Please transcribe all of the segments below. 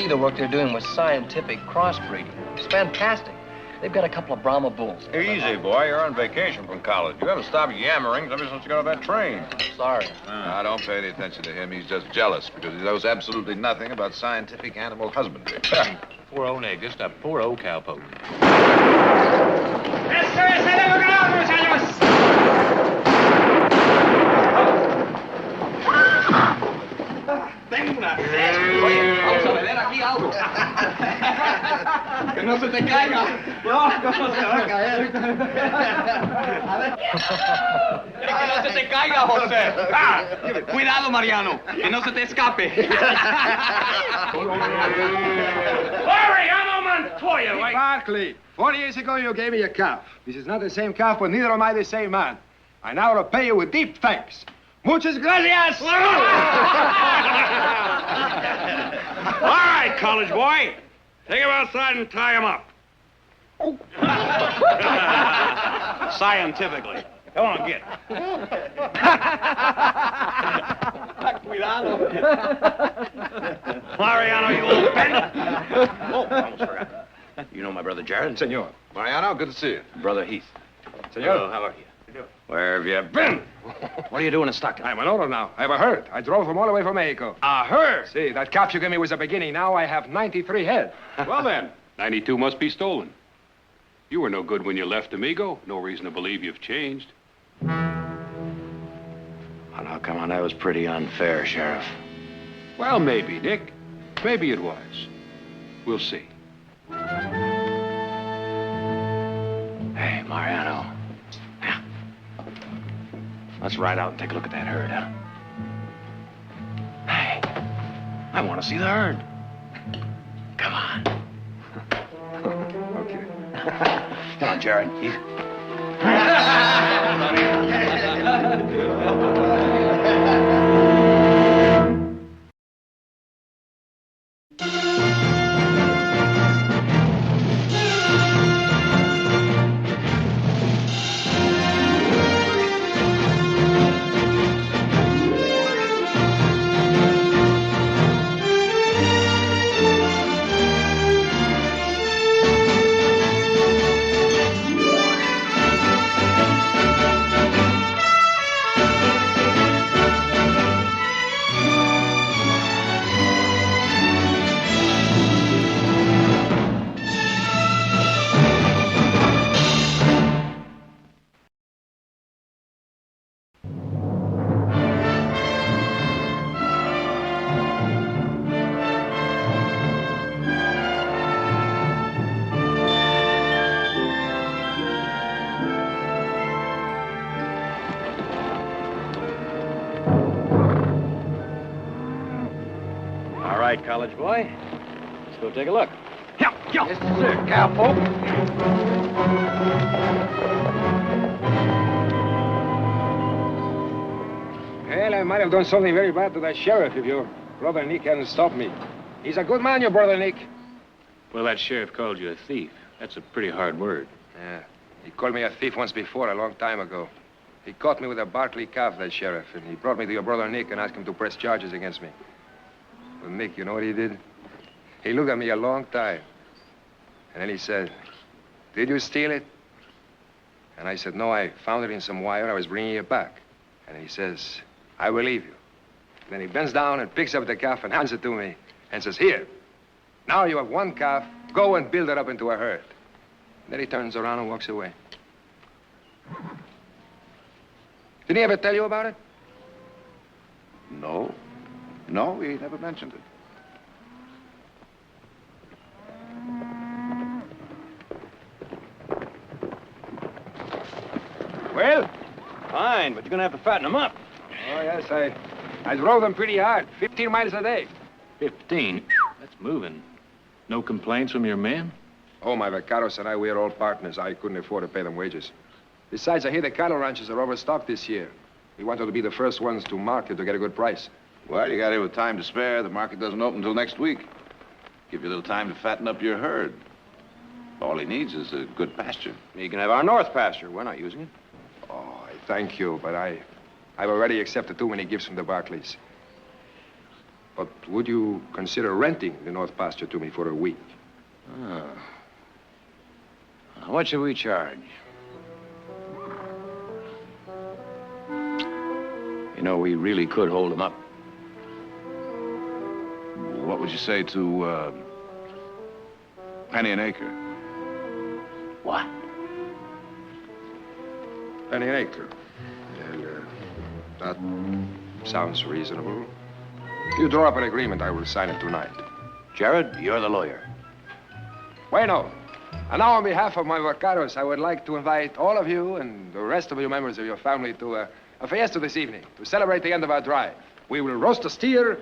see the work they're doing with scientific crossbreeding. It's fantastic. They've got a couple of Brahma bulls. Easy, boy. You're on vacation from college. You haven't stopped yammering ever since you got off that train. Sorry. Now, don't pay any attention to him. He's just jealous because he knows absolutely nothing about scientific animal husbandry. Poor old Nick, just a poor old cowpoke. ¡Esto es el logrado, muchachos! Tengo una... Oye, vamos a beber aquí algo. Que no se te caiga. No, ¿cómo se va a caer? A ver. Que no se te caiga, José. Ah, cuidado, Mariano, que no se te escape. Hurry, I'm on Montoya, wait. Barkley, 4 years ago you gave me a calf. This is not the same calf, but neither am I the same man. I now repay you with deep thanks. Muchas gracias! All right, college boy. Take him outside and tie him up. Scientifically. Come on, get. Cuidado. Mariano, you old bender. Oh, almost forgot. You know my brother Jared? Senor. Mariano, good to see you. Brother Heath. Senor. Hello, how are you? Where have you been? What are you doing in Stockton? I'm an owner now. I have a herd. I drove them all the way from Mexico. A herd? See, that calf you gave me was a beginning. Now I have 93 head. Well, then, 92 must be stolen. You were no good when you left Amigo. No reason to believe you've changed. Oh, now, come on, that was pretty unfair, Sheriff. Well, maybe, Nick. Maybe it was. We'll see. Hey, Mariano. Yeah. Let's ride out and take a look at that herd, huh? Hey, I want to see the herd. Come on. Okay. Come on, Jared. All right, college boy. Let's go take a look. Yeah. Yes, sir, cowpoke. Well, I might have done something very bad to that sheriff if your brother Nick hadn't stopped me. He's a good man, your brother Nick. Well, that sheriff called you a thief. That's a pretty hard word. Yeah, he called me a thief once before, a long time ago. He caught me with a Barkley calf, that sheriff, and he brought me to your brother Nick and asked him to press charges against me. Well, Nick, you know what he did? He looked at me a long time. And then he said, "Did you steal it?" And I said, "No, I found it in some wire. I was bringing it back." And he says, "I believe you." Then he bends down and picks up the calf and hands it to me and says, "Here, now you have one calf. Go and build it up into a herd." And then he turns around and walks away. Didn't he ever tell you about it? No. No, he never mentioned it. Well? Fine, but you're gonna have to fatten them up. Oh, yes, I drove them pretty hard, 15 miles a day. 15? That's moving. No complaints from your men? Oh, my vaqueros and I, we are all partners. I couldn't afford to pay them wages. Besides, I hear the cattle ranches are overstocked this year. We wanted to be the first ones to market to get a good price. Well, you got here with time to spare. The market doesn't open until next week. Give you a little time to fatten up your herd. All he needs is a good pasture. You can have our north pasture. We're not using it. Oh, I thank you, but I've already accepted too many gifts from the Barclays. But would you consider renting the North Pasture to me for a week? What should we charge? You know, we really could hold them up. What would you say to, penny an acre? What? Penny an acre. Well, that sounds reasonable. You draw up an agreement, I will sign it tonight. Jared, you're the lawyer. Bueno. And now, on behalf of my vaqueros, I would like to invite all of you and the rest of you members of your family to a fiesta this evening to celebrate the end of our drive. We will roast a steer,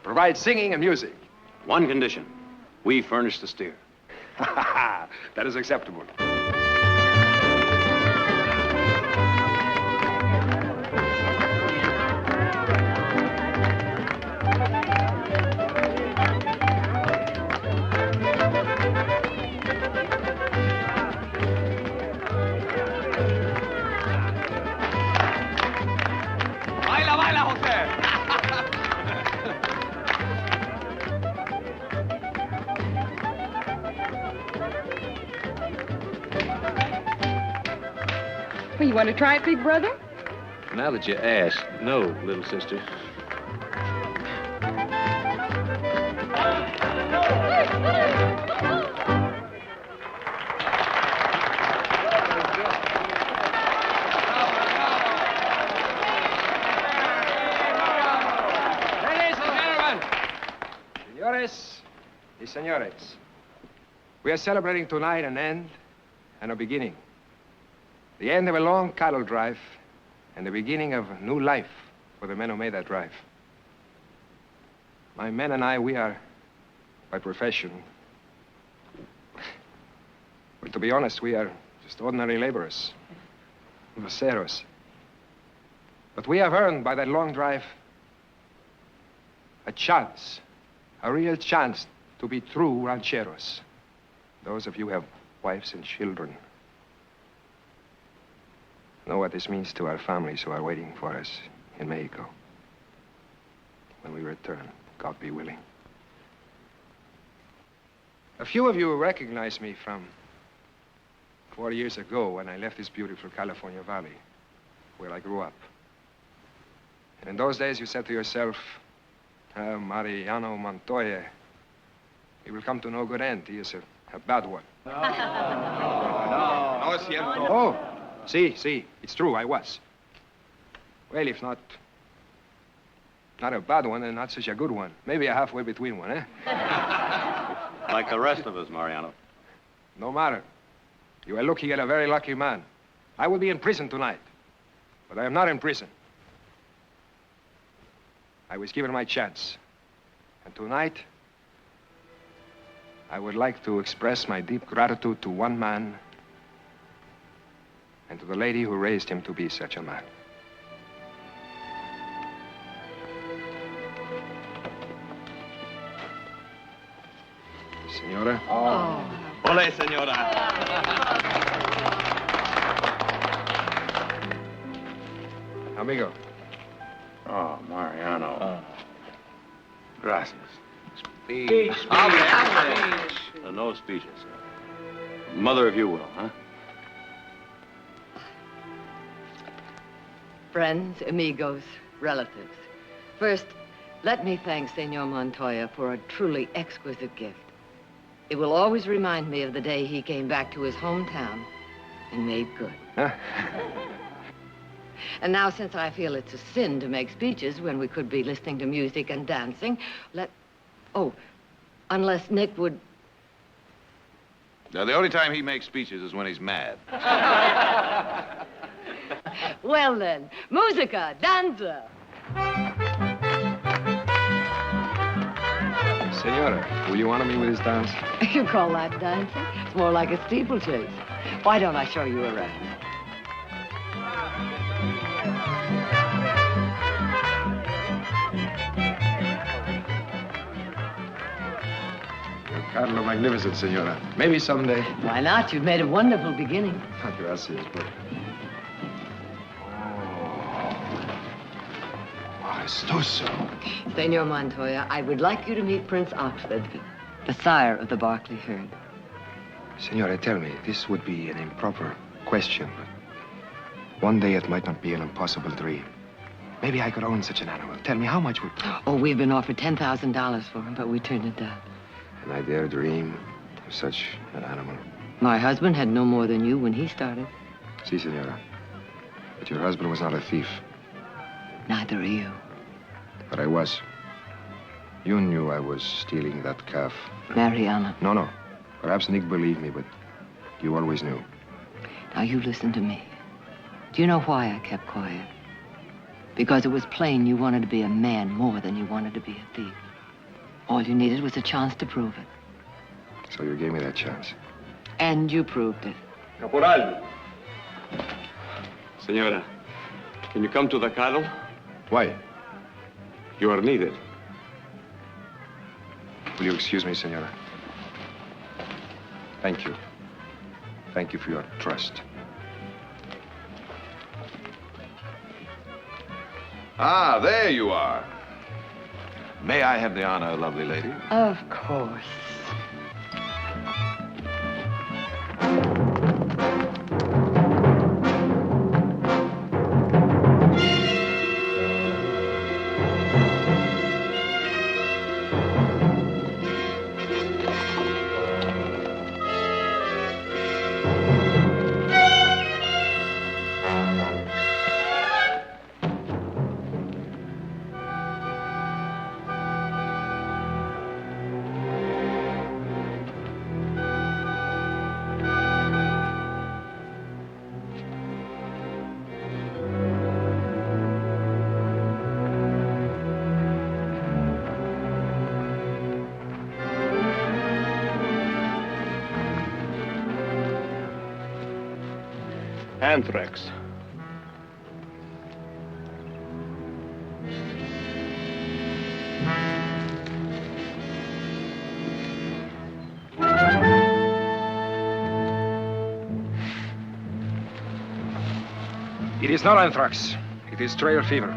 provide singing and music. One condition. We furnish the steer. That is acceptable. Well, you want to try it, big brother? Now that you ask, no, little sister. Ladies and gentlemen, senores y señores, we are celebrating tonight an end and a beginning. The end of a long cattle drive and the beginning of a new life for the men who made that drive. My men and I, we are, by profession, well, to be honest, we are just ordinary laborers, vaceros. But we have earned by that long drive a chance, a real chance to be true rancheros. Those of you who have wives and children know what this means to our families who are waiting for us in Mexico. When we return, God be willing. A few of you recognize me from 4 years ago when I left this beautiful California valley where I grew up. And in those days you said to yourself, Mariano Montoya, he will come to no good end. He is a bad one. No es cierto. Oh, see, it's true, I was. Well, if not a bad one, and not such a good one. Maybe a halfway between one, eh? Like the rest of us, Mariano. No matter. You are looking at a very lucky man. I will be in prison tonight, but I am not in prison. I was given my chance. And tonight, I would like to express my deep gratitude to one man and to the lady who raised him to be such a man. Senora? Ole, señora. Amigo. Oh, Mariano. Gracias. Speech. No speeches. Mother, if you will, huh? Friends, amigos, relatives. First, let me thank Senor Montoya for a truly exquisite gift. It will always remind me of the day he came back to his hometown and made good. Huh? And now, since I feel it's a sin to make speeches when we could be listening to music and dancing, unless Nick would... Now, the only time he makes speeches is when he's mad. Well, then, musica, danza. Senora, will you honor me with this dance? You call that dancing? It's more like a steeplechase. Why don't I show you around? Your cattle are magnificent, senora. Maybe someday. Why not? You've made a wonderful beginning. Gracias, but... Oh, must do so. Senor Montoya, I would like you to meet Prince Oxford, the sire of the Berkeley herd. Senora, tell me, this would be an improper question, but one day it might not be an impossible dream. Maybe I could own such an animal. Tell me, how much would... Oh, we've been offered $10,000 for him, but we turned it down. And I dare dream of such an animal. My husband had no more than you when he started. Si, senora. But your husband was not a thief. Neither are you. But I was. You knew I was stealing that calf. Mariana. No. Perhaps Nick believed me, but you always knew. Now, you listen to me. Do you know why I kept quiet? Because it was plain you wanted to be a man more than you wanted to be a thief. All you needed was a chance to prove it. So you gave me that chance. And you proved it. Caporal. Senora, can you come to the cattle? Why? You are needed. Will you excuse me, senora? Thank you. Thank you for your trust. Ah, there you are. May I have the honor, lovely lady? Of course. Anthrax. It is not anthrax. It is trail fever.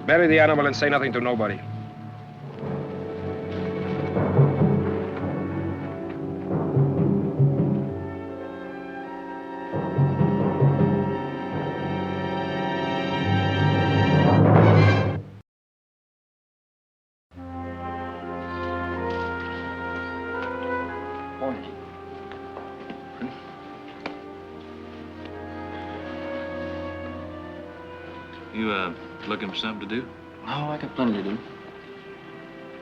Bury the animal and say nothing to nobody. You, looking for something to do? No, I got plenty to do.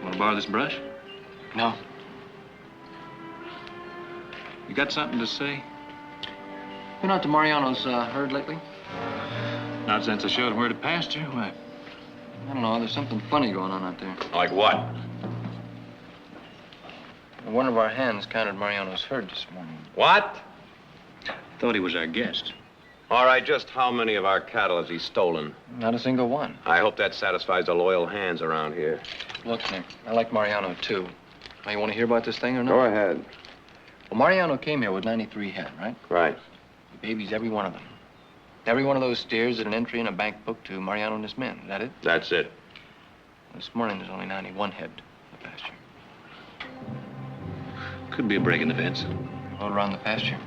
Want to borrow this brush? No. You got something to say? Been out to Mariano's herd lately? Not since I showed him where to pasture. Why? I don't know. There's something funny going on out there. Like what? One of our hands counted Mariano's herd this morning. What? Thought he was our guest. All right, just how many of our cattle has he stolen? Not a single one. I hope that satisfies the loyal hands around here. Look, Nick, I like Mariano, too. Now, you want to hear about this thing or not? Go ahead. Well, Mariano came here with 93 head, right? Right. He babies every one of them. Every one of those steers is an entry in a bank book to Mariano and his men. Is that it? That's it. This morning, there's only 91 head in the pasture. Could be a break in the fence. All around the pasture.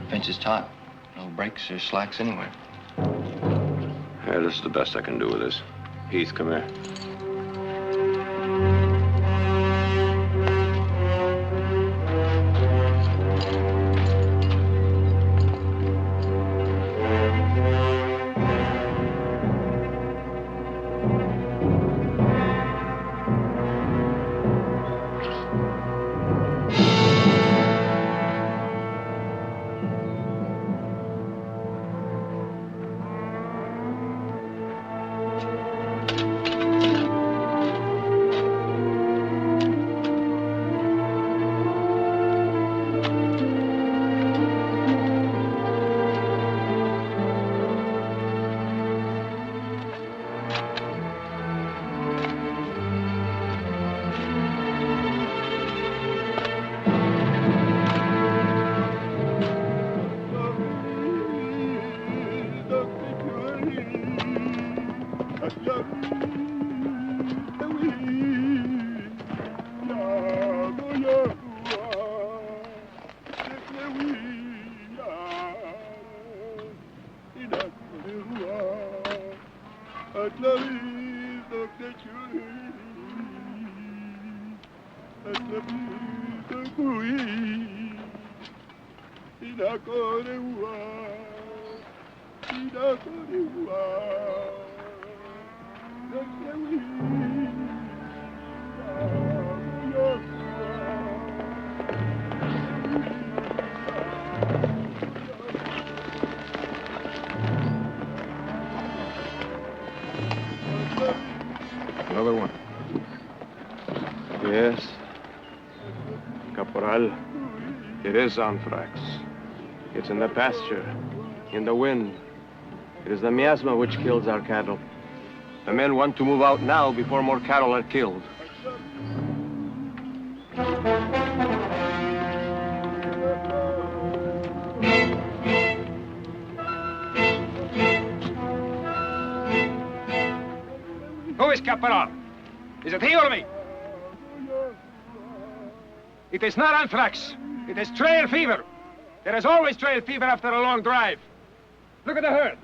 Fence is taut. No breaks or slacks anywhere. Yeah, this is the best I can do with this. Heath, come here. Another one. Yes. Caporal, it is anthrax. It's in the pasture, in the wind. It is the miasma which kills our cattle. The men want to move out now before more cattle are killed. Who is Caporal? Is it he or me? It is not anthrax. It is trail fever. There is always trail fever after a long drive. Look at the herd.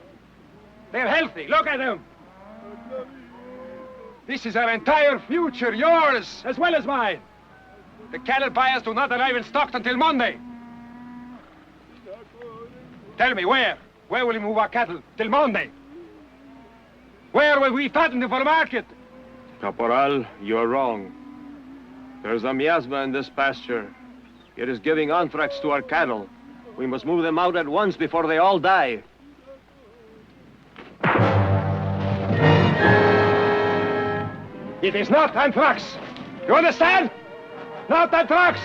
They're healthy. Look at them. This is our entire future, yours as well as mine. The cattle buyers do not arrive in stock until Monday. Tell me, where? Where will we move our cattle till Monday? Where will we fatten them for the market? Caporal, you're wrong. There's a miasma in this pasture. It is giving anthrax to our cattle. We must move them out at once before they all die. It is not anthrax. You understand? Not anthrax.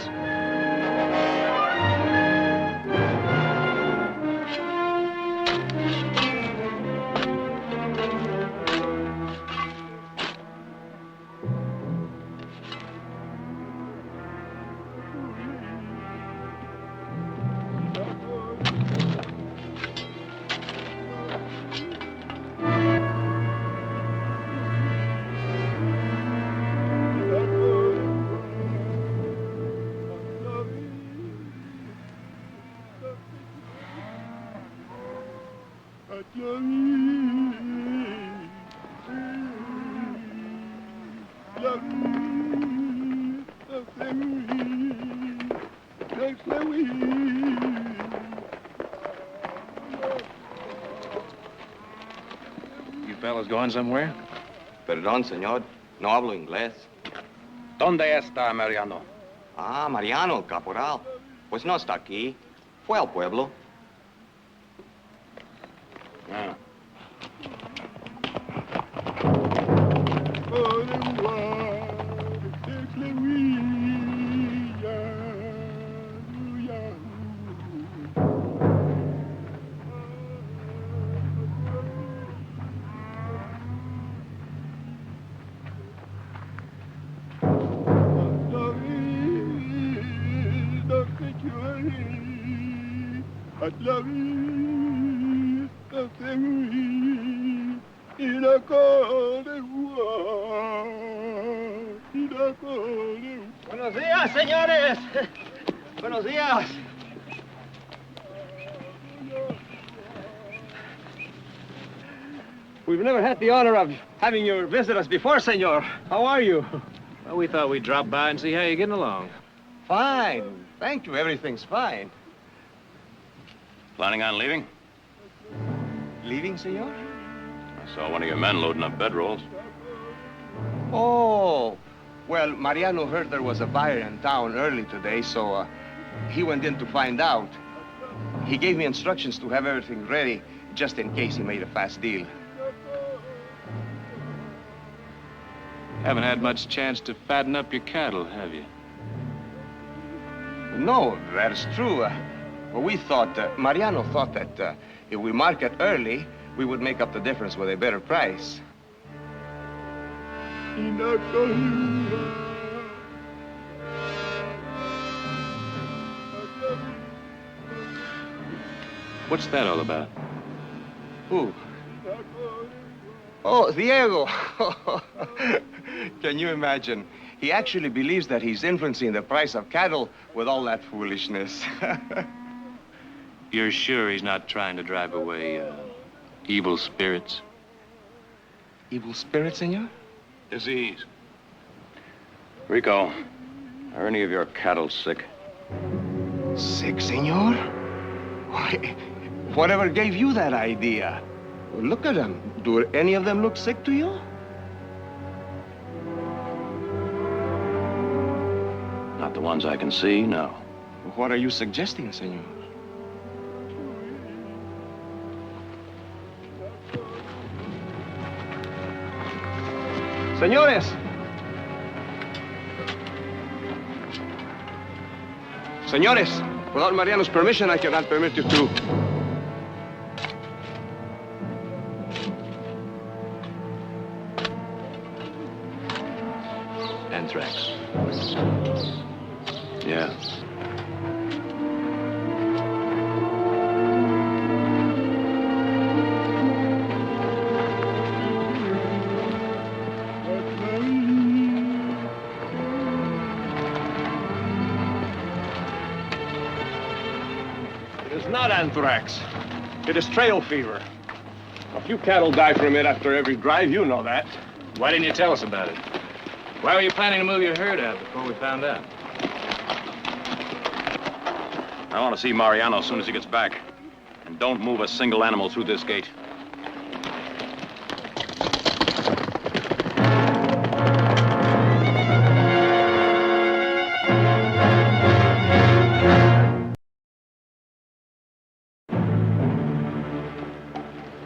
You fellas going somewhere? Perdón, señor. No hablo inglés. ¿Dónde está Mariano? Ah, Mariano, caporal. Pues no está aquí. Fue al pueblo. Ah. Buenos días, señores. Buenos días. We've never had the honor of having you visit us before, senor. How are you? Well, we thought we'd drop by and see how you're getting along. Fine. Thank you. Everything's fine. Planning on leaving? Leaving, senor? I saw one of your men loading up bedrolls. Oh. Well, Mariano heard there was a buyer in town early today, so he went in to find out. He gave me instructions to have everything ready just in case he made a fast deal. Haven't had much chance to fatten up your cattle, have you? No, that is true. Well, we thought, Mariano thought that if we market early, we would make up the difference with a better price. What's that all about? Who? Oh, Diego. Can you imagine? He actually believes that he's influencing the price of cattle with all that foolishness. You're sure he's not trying to drive away evil spirits? Evil spirits, senor? Disease. Rico, are any of your cattle sick? Sick, senor? Why, whatever gave you that idea? Look at them. Do any of them look sick to you? Not the ones I can see, no. What are you suggesting, senor? Señores. Señores, without Mariano's permission, I cannot permit you to. Anthrax. Yeah. It is not anthrax. It is trail fever. A few cattle die from it after every drive. You know that. Why didn't you tell us about it? Why were you planning to move your herd out before we found out? I want to see Mariano as soon as he gets back. And don't move a single animal through this gate.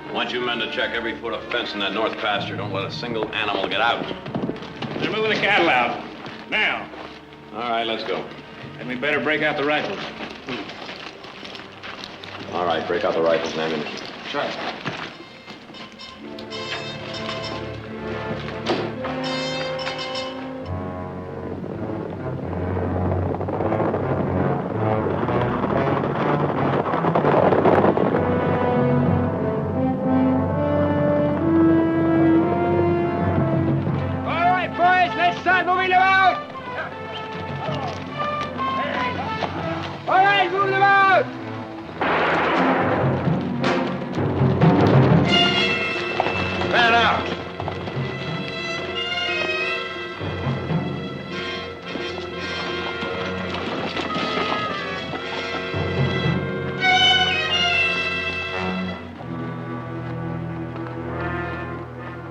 I want you men to check every foot of fence in that north pasture. Don't let a single animal get out. They're moving the cattle out. Now. All right, let's go. And we better break out the rifles. All right, break out the rifles and ammunition. Sure.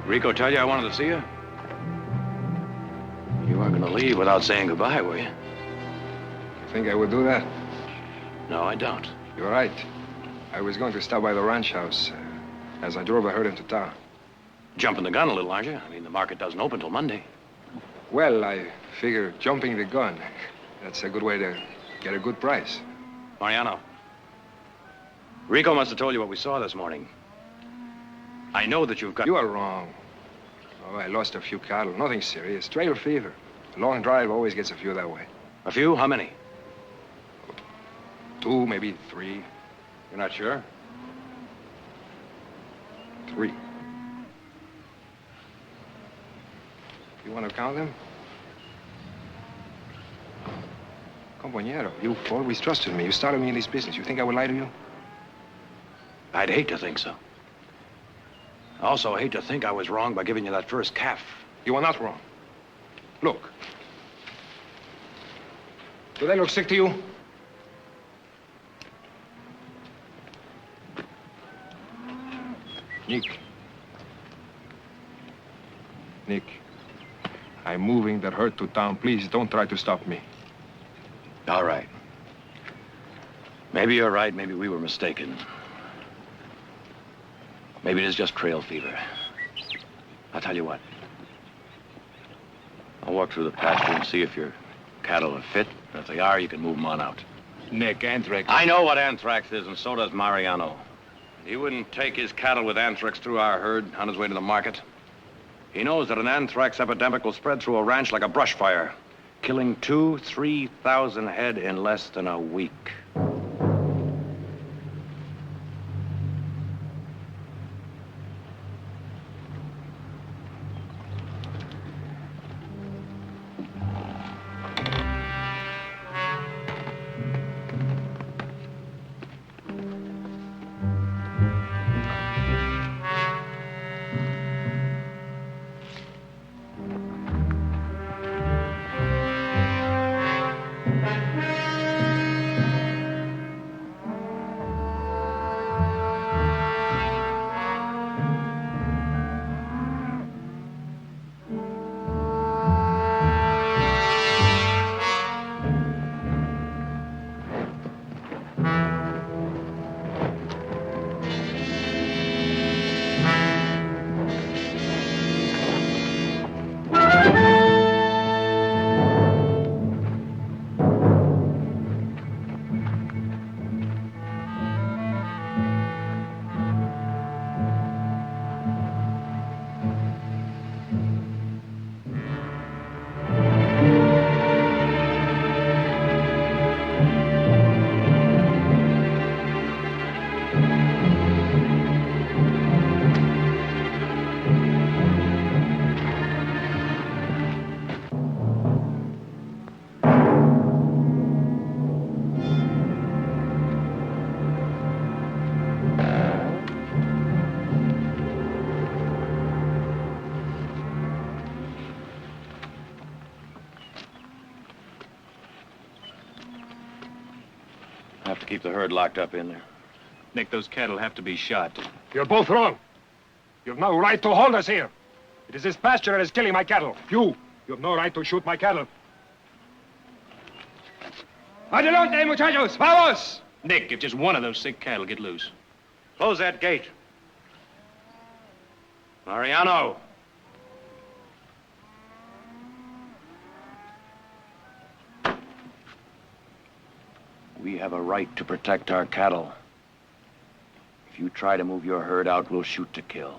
Rico tell you I wanted to see you? You weren't going to leave without saying goodbye, were you? You think I would do that? No, I don't. You're right. I was going to stop by the ranch house as I drove a herd into town. Jumping the gun a little, aren't you? I mean, the market doesn't open till Monday. Well, I figure jumping the gun, that's a good way to get a good price. Mariano, Rico must have told you what we saw this morning. I know that you've got... You are wrong. Oh, I lost a few cattle. Nothing serious. Trail fever. A long drive always gets a few that way. A few? How many? 2, maybe 3. You're not sure? 3. You want to count them? Compañero, you've always trusted me. You started me in this business. You think I would lie to you? I'd hate to think so. I also hate to think I was wrong by giving you that first calf. You are not wrong. Look. Do they look sick to you? Nick, I'm moving that herd to town. Please don't try to stop me. All right. Maybe you're right. Maybe we were mistaken. Maybe it is just trail fever. I'll tell you what. I'll walk through the pasture and see if your cattle are fit. And if they are, you can move them on out. Nick, anthrax. I know what anthrax is, and so does Mariano. He wouldn't take his cattle with anthrax through our herd on his way to the market. He knows that an anthrax epidemic will spread through a ranch like a brush fire, killing 2,000-3,000 head in less than a week. have to keep the herd locked up in there. Nick, those cattle have to be shot. You're both wrong. You've no right to hold us here. It is this pasture that is killing my cattle. You have no right to shoot my cattle. Adelante, muchachos! Vamos! Nick, if just one of those sick cattle get loose. Close that gate. Mariano! We have a right to protect our cattle. If you try to move your herd out, we'll shoot to kill.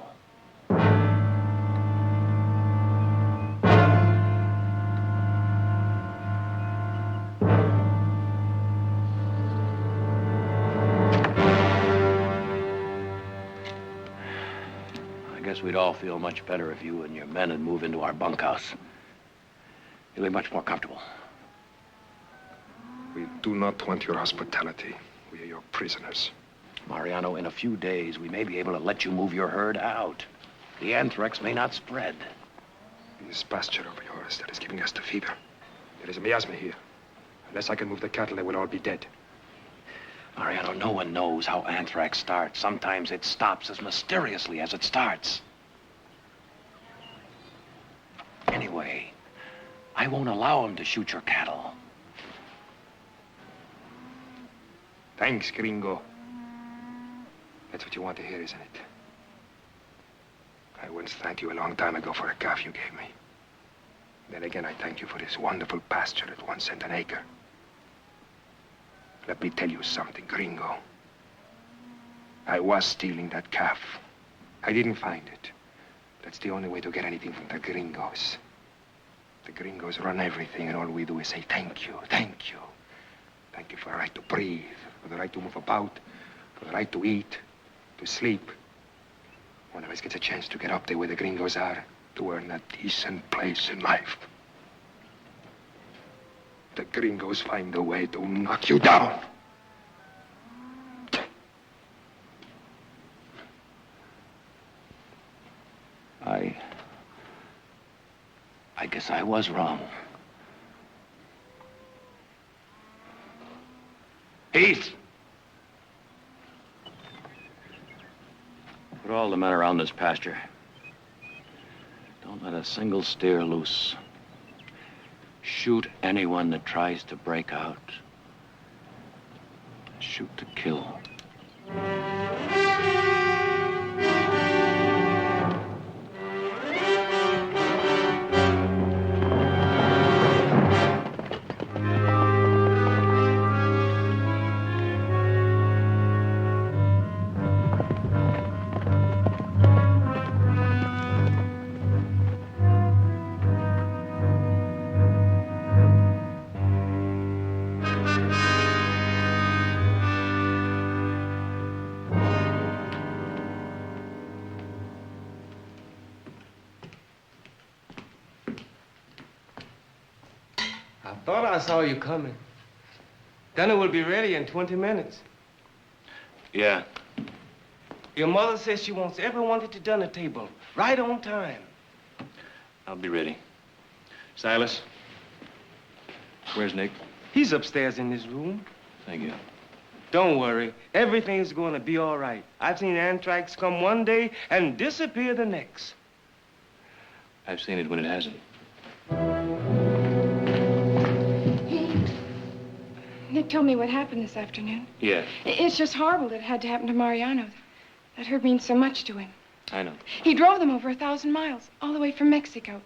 I guess we'd all feel much better if you and your men had moved into our bunkhouse. You'll be much more comfortable. We do not want your hospitality. We are your prisoners. Mariano, in a few days, we may be able to let you move your herd out. The anthrax may not spread. This pasture of yours that is giving us the fever. There is a miasma here. Unless I can move the cattle, they will all be dead. Mariano, no one knows how anthrax starts. Sometimes it stops as mysteriously as it starts. Anyway, I won't allow them to shoot your cattle. Thanks, gringo. That's what you want to hear, isn't it? I once thanked you a long time ago for a calf you gave me. Then again, I thank you for this wonderful pasture at 1 cent an acre. Let me tell you something, gringo. I was stealing that calf. I didn't find it. That's the only way to get anything from the gringos. The gringos run everything, and all we do is say, thank you, thank you. Thank you for the right to breathe, for the right to move about, for the right to eat, to sleep. One of us gets a chance to get up there where the gringos are, to earn a decent place in life. The gringos find a way to knock you down. I guess I was wrong. Heath! Put all the men around this pasture. Don't let a single steer loose. Shoot anyone that tries to break out. Shoot to kill. I thought I saw you coming. Dinner will be ready in 20 minutes. Yeah. Your mother says she wants everyone at the dinner table, right on time. I'll be ready. Silas, where's Nick? He's upstairs in his room. Thank you. Don't worry. Everything's going to be all right. I've seen anthrax come one day and disappear the next. I've seen it when it hasn't. Nick told me what happened this afternoon. Yeah, It's just horrible that it had to happen to Mariano. That herd means so much to him. I know. He drove them over 1,000 miles, all the way from Mexico.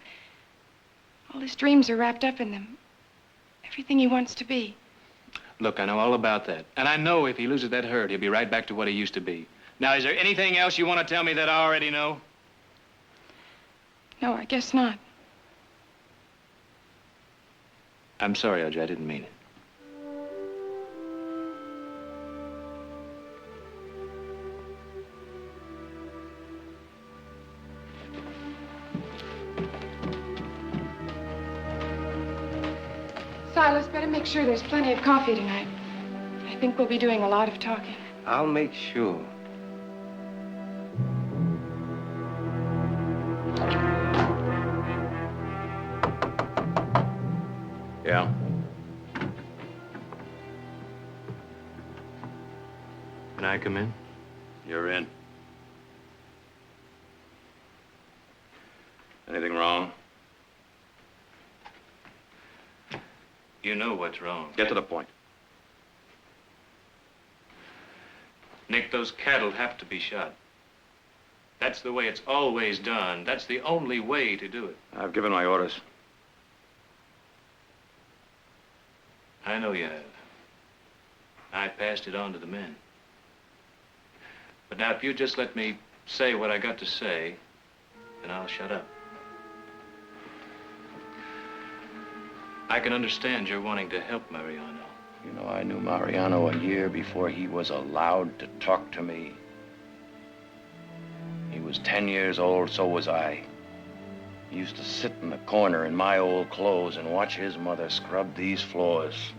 All his dreams are wrapped up in them. Everything he wants to be. Look, I know all about that. And I know if he loses that herd, he'll be right back to what he used to be. Now, is there anything else you want to tell me that I already know? No, I guess not. I'm sorry, Elgie, I didn't mean it. Silas, better make sure there's plenty of coffee tonight. I think we'll be doing a lot of talking. I'll make sure. Yeah? I come in? You're in. Anything wrong? You know what's wrong. Get to the point. Nick, those cattle have to be shot. That's the way it's always done. That's the only way to do it. I've given my orders. I know you have. I passed it on to the men. But now, if you just let me say what I got to say, then I'll shut up. I can understand you're wanting to help Mariano. You know, I knew Mariano a year before he was allowed to talk to me. He was 10 years old, so was I. He used to sit in the corner in my old clothes and watch his mother scrub these floors.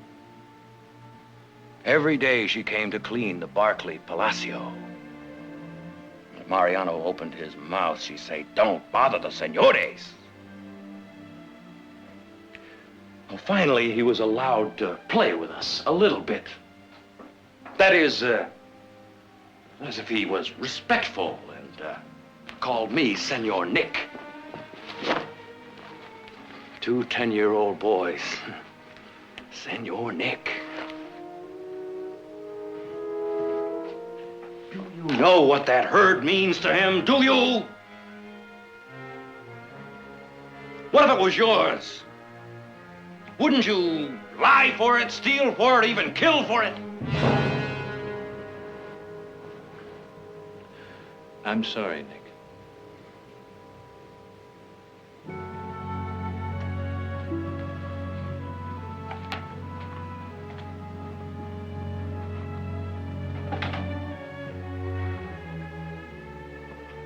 Every day she came to clean the Barclay Palacio. If Mariano opened his mouth, she'd say, "Don't bother the senores." Well, finally, he was allowed to play with us a little bit. That is, as if he was respectful and called me Senor Nick. 2 10-year-old boys. Senor Nick. Do you know what that herd means to him? Do you? What if it was yours? Wouldn't you lie for it, steal for it, even kill for it? I'm sorry, Nick.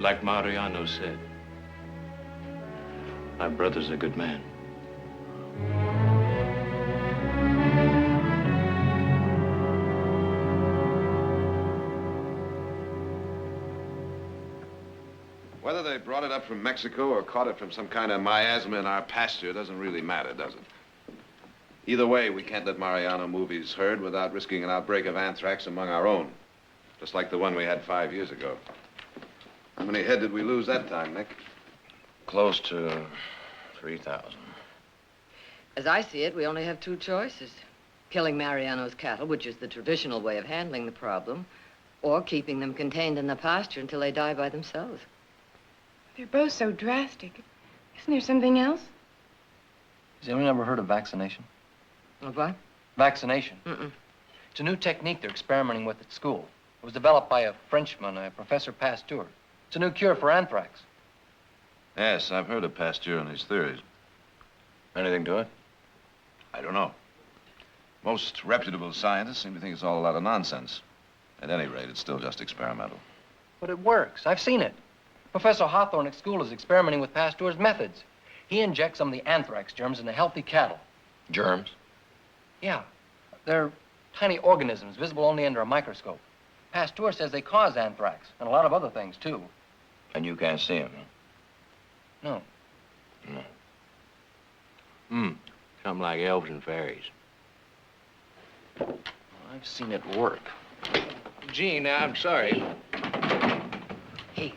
Like Mariano said, my brother's a good man. Whether they brought it up from Mexico or caught it from some kind of miasma in our pasture doesn't really matter, does it? Either way, we can't let Mariano move his herd without risking an outbreak of anthrax among our own. Just like the one we had 5 years ago. How many head did we lose that time, Nick? Close to 3,000. As I see it, we only have 2 choices. Killing Mariano's cattle, which is the traditional way of handling the problem, or keeping them contained in the pasture until they die by themselves. They're both so drastic. Isn't there something else? Has anyone ever heard of vaccination? Of what? Vaccination. Mm-mm. It's a new technique they're experimenting with at school. It was developed by a Frenchman, Professor Pasteur. It's a new cure for anthrax. Yes, I've heard of Pasteur and his theories. Anything to it? I don't know. Most reputable scientists seem to think it's all a lot of nonsense. At any rate, it's still just experimental. But it works. I've seen it. Professor Hawthorne at school is experimenting with Pasteur's methods. He injects some of the anthrax germs into healthy cattle. Germs? Yeah. They're tiny organisms visible only under a microscope. Pasteur says they cause anthrax and a lot of other things, too. And you can't see them, huh? No. No. Something like elves and fairies. I've seen it work. Gene, I'm sorry. Heath.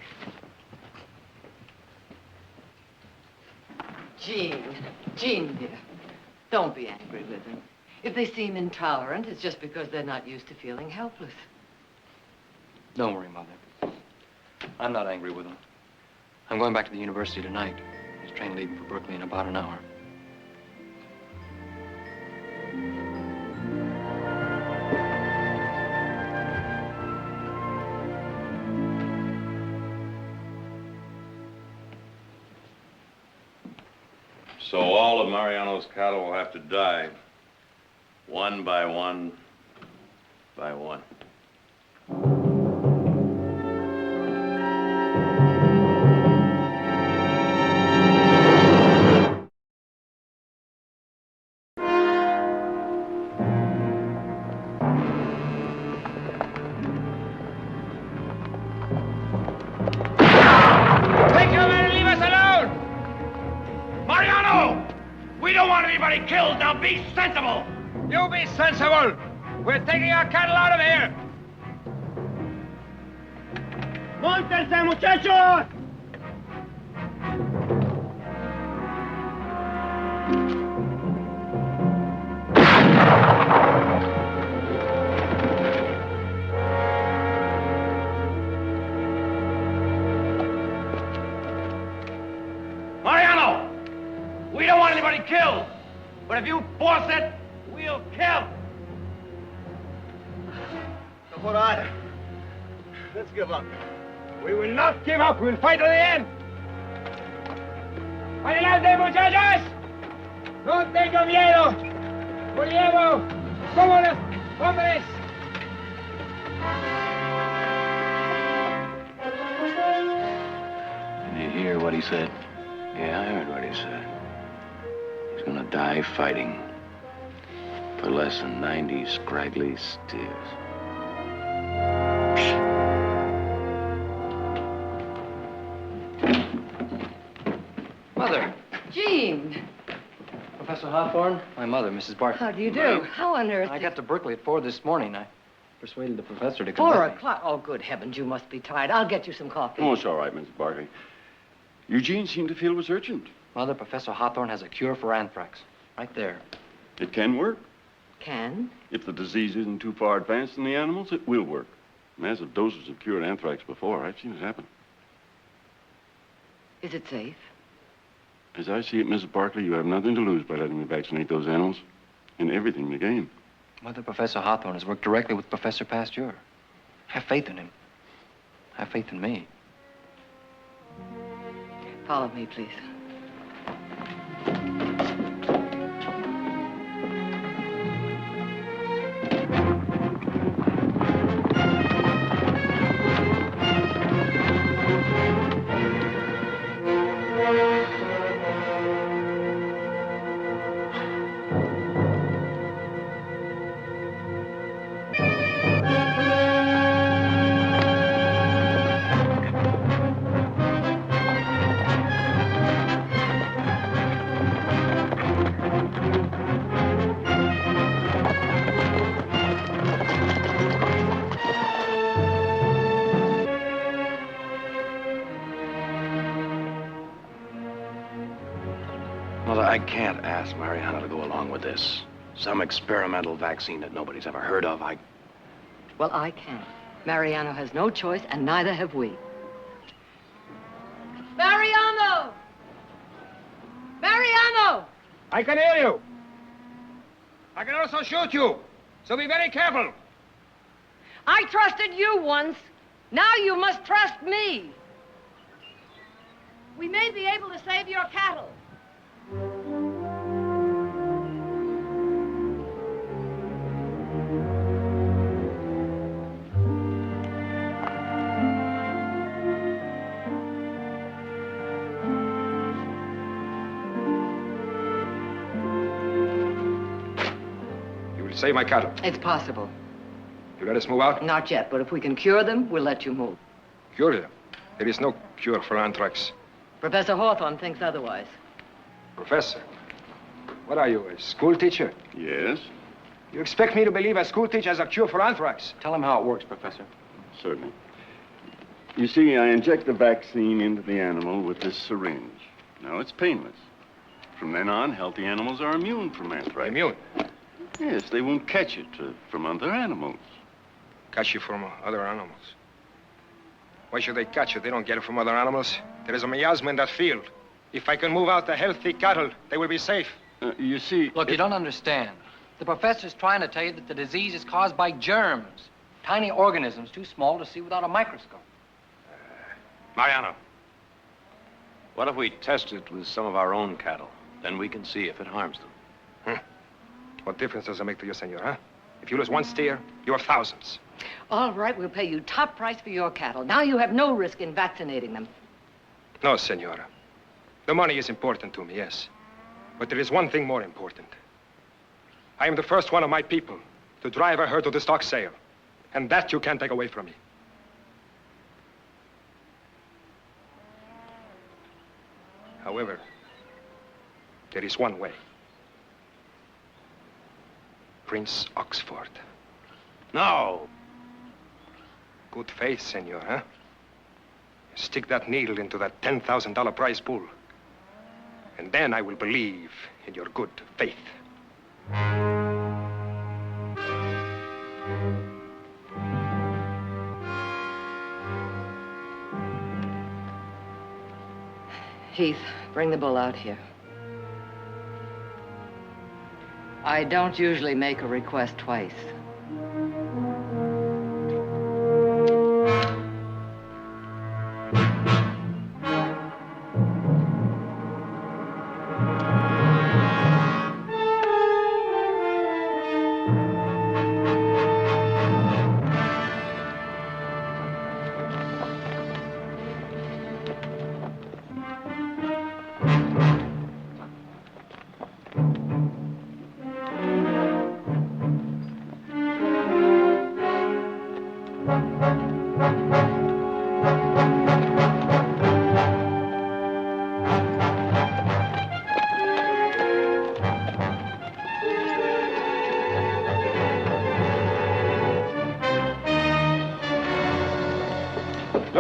Jean, dear, don't be angry with them. If they seem intolerant, it's just because they're not used to feeling helpless. Don't worry, Mother. I'm not angry with them. I'm going back to the university tonight. There's a train leaving for Berkeley in about an hour. So all of Mariano's cattle will have to die, one by one by one. Take your men and leave us alone! Mariano! We don't want anybody killed. Now be sensible! You be sensible! We're taking our cattle out of here! ¡Móntense, muchachos! Mariano! We don't want anybody killed. But if you force it, we'll kill. All right. Let's give up. We will not give up. We'll fight to the end. ¡Adelante, muchachos! ¡No tengo miedo! ¡Volvemos! ¡Como los hombres! Did you hear what he said? Yeah, I heard what he said. He's gonna die fighting for less than 90 scraggly steers. Mother. Gene, Professor Hawthorne. My mother, Mrs. Barton. how do you do? How on earth? I got to Berkeley at 4 this morning. I persuaded the professor to come 4 with me. o'clock. Oh, good heavens, you must be tired. I'll get you some coffee. Oh, it's all right, Mrs. Barkley. Eugene seemed to feel it was urgent. Mother, Professor Hawthorne has a cure for anthrax. Right there. It can work. Can? If the disease isn't too far advanced in the animals, it will work. Massive doses have cured anthrax before. I've seen it happen. Is it safe? As I see it, Mrs. Barkley, you have nothing to lose by letting me vaccinate those animals, and everything to gain. Mother, Professor Hawthorne has worked directly with Professor Pasteur. Have faith in him. Have faith in me. Follow me, please. Mother, I can't ask Mariano to go along with this. Some experimental vaccine that nobody's ever heard of. Well, I can. Mariano has no choice, and neither have we. Mariano! Mariano! I can hear you. I can also shoot you. So be very careful. I trusted you once. Now you must trust me. We may be able to save your cattle. You will save my cattle. It's possible. You let us move out? Not yet, but if we can cure them, we'll let you move. Cure them? There is no cure for anthrax. Professor Hawthorne thinks otherwise. Professor, what are you, a school teacher? Yes, You expect me to believe a school teacher has a cure for anthrax? Tell him how it works, Professor. certainly. You see, I inject the vaccine into the animal with this syringe. Now, it's painless. From then on, healthy animals are immune from anthrax. Immune? Yes, they won't catch it from other animals. Catch you from other animals. Why should they catch it? They don't get it from other animals. There is a miasma in that field. If I can move out the healthy cattle, they will be safe. You see... Look, you don't understand. The professor's trying to tell you that the disease is caused by germs. Tiny organisms too small to see without a microscope. Mariano, what if we test it with some of our own cattle? Then we can see if it harms them. What difference does it make to you, senor, huh? If you lose one steer, you have thousands. All right, we'll pay you top price for your cattle. Now you have no risk in vaccinating them. No, senora. The money is important to me, yes. But there is one thing more important. I am the first one of my people to drive a herd to the stock sale. And that you can't take away from me. However, there is one way. Prince Oxford. No. Good faith, senor, huh? Stick that needle into that $10,000 prize pool. And then I will believe in your good faith. Heath, bring the bull out here. I don't usually make a request twice.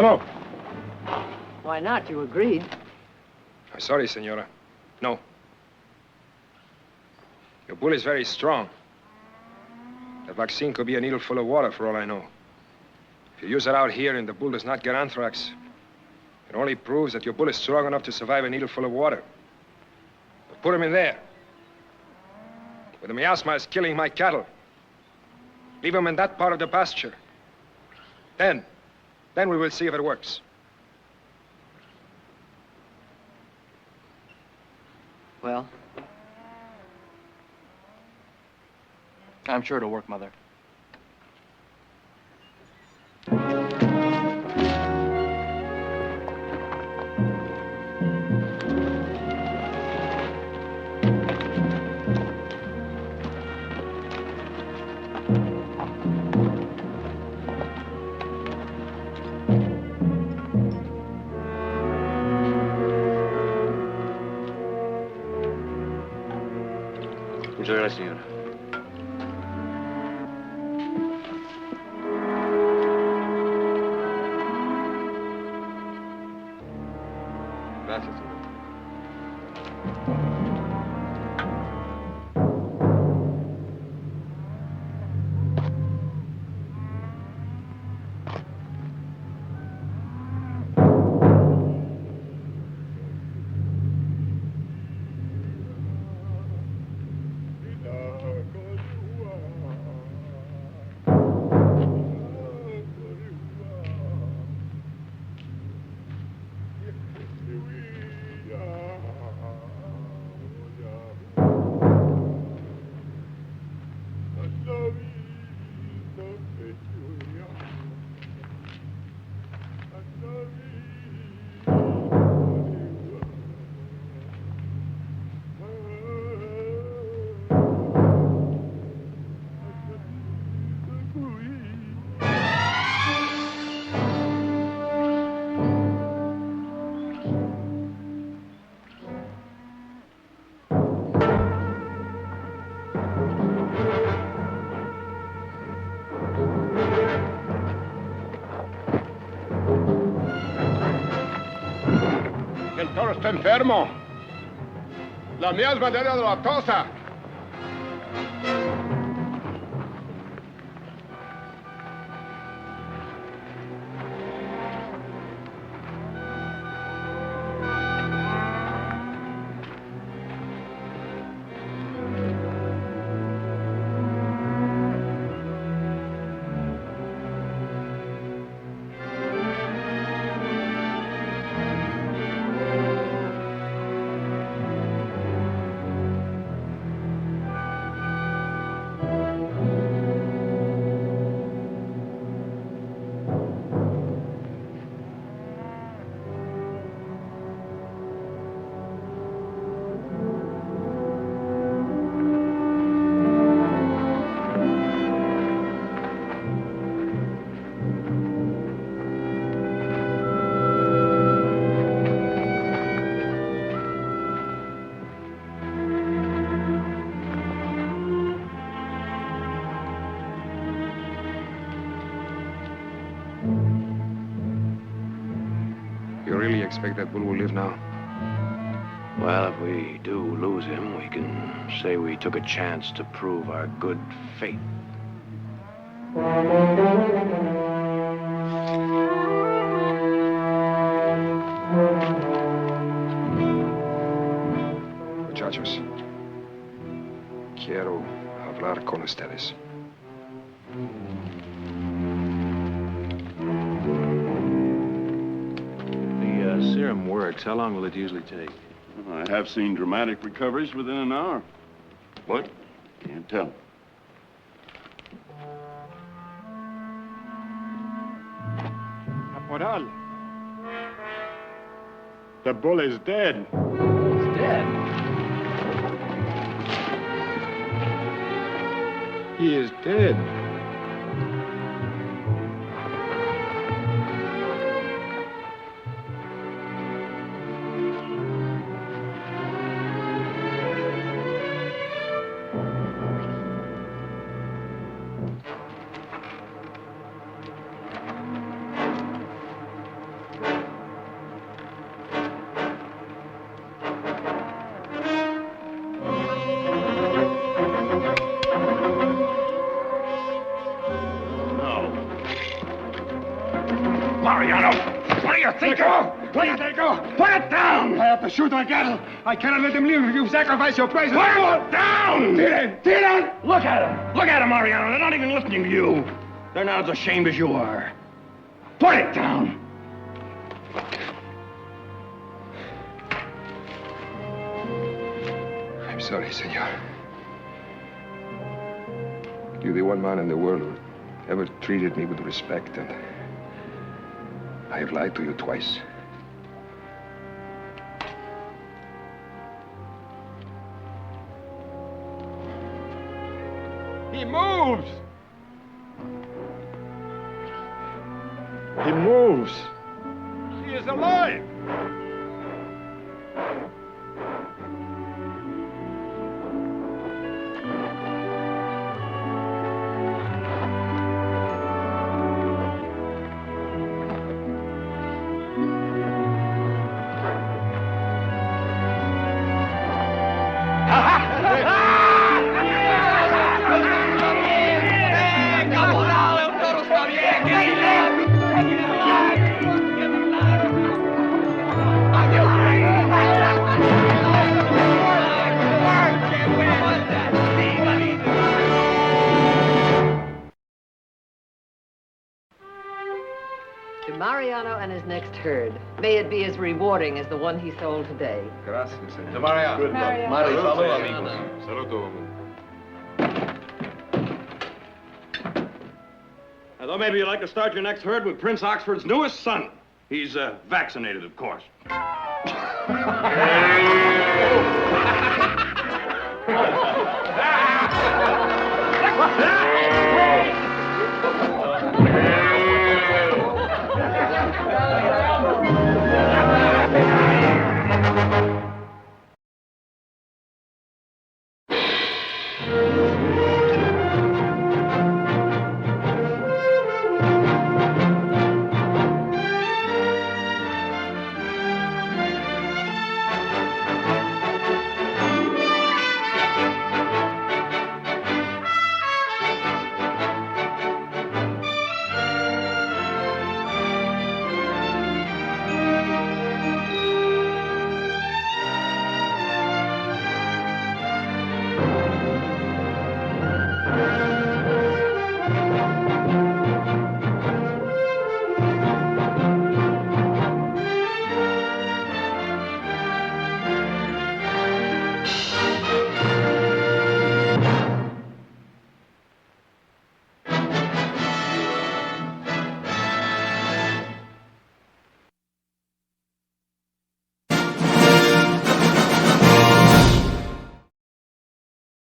No. Why not? You agreed. I'm sorry, Senora. No. Your bull is very strong. The vaccine could be a needle full of water, for all I know. If you use it out here and the bull does not get anthrax, it only proves that your bull is strong enough to survive a needle full of water. But put him in there, where the miasma is killing my cattle. Leave him in that part of the pasture. Then we will see if it works. Well? I'm sure it'll work, Mother. Muchas gracias, señora. Gracias, señor. El toro está enfermo. La miasma le ha dado la tosa. You really expect that bull will live now? Well, if we do lose him, we can say we took a chance to prove our good faith. Muchachos, quiero hablar con ustedes. The serum works. How long will it usually take? I have seen dramatic recoveries within an hour. What? Can't tell. Caporal. The bull is dead. He's dead. He is dead. Mariano, what do you think of? What do you think of? Put it down! I have to shoot my cattle. I cannot let them live if you sacrifice your prices. Put it down! Tira! Look at them! Look at them, Mariano. They're not even listening to you. They're not as ashamed as you are. Put it down! I'm sorry, senor. You're the one man in the world who ever treated me with respect, and I have lied to you twice. He moves! He moves! He is alive! To Mariano and his next herd, may it be as rewarding as the one he sold today. Gracias, senor. To Mariano. Good luck. Mari, saludo, amigos. Saludo. Although maybe you'd like to start your next herd with Prince Oxford's newest son. He's vaccinated, of course.